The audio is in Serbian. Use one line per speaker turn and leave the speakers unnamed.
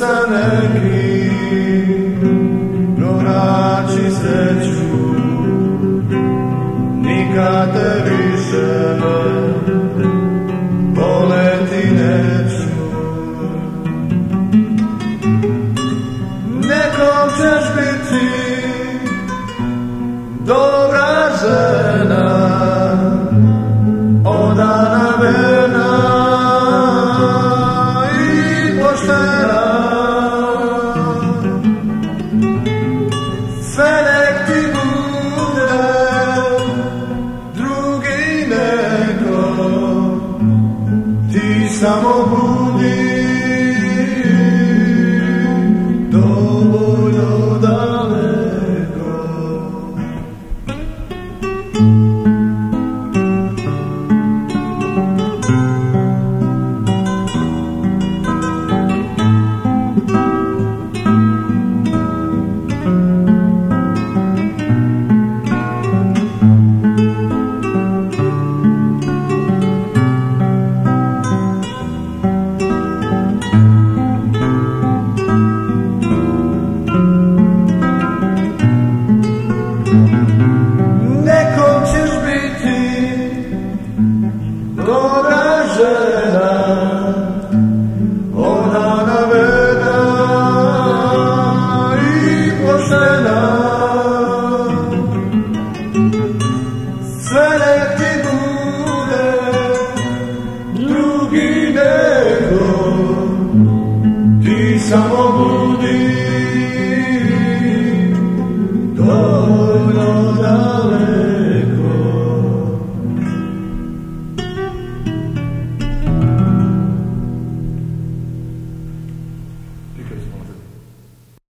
srca neki pronaći sreću, nikad te više voleti neću. Nekom ćeš biti dobra žena, odana, verna i poštena. Sve nek ti bude drugi neko, ti samo budi dovoljno daleko. Dobra žena, odana, verna i poštena. Sve nek ti bude drugi neko, ti samo budi dovoljno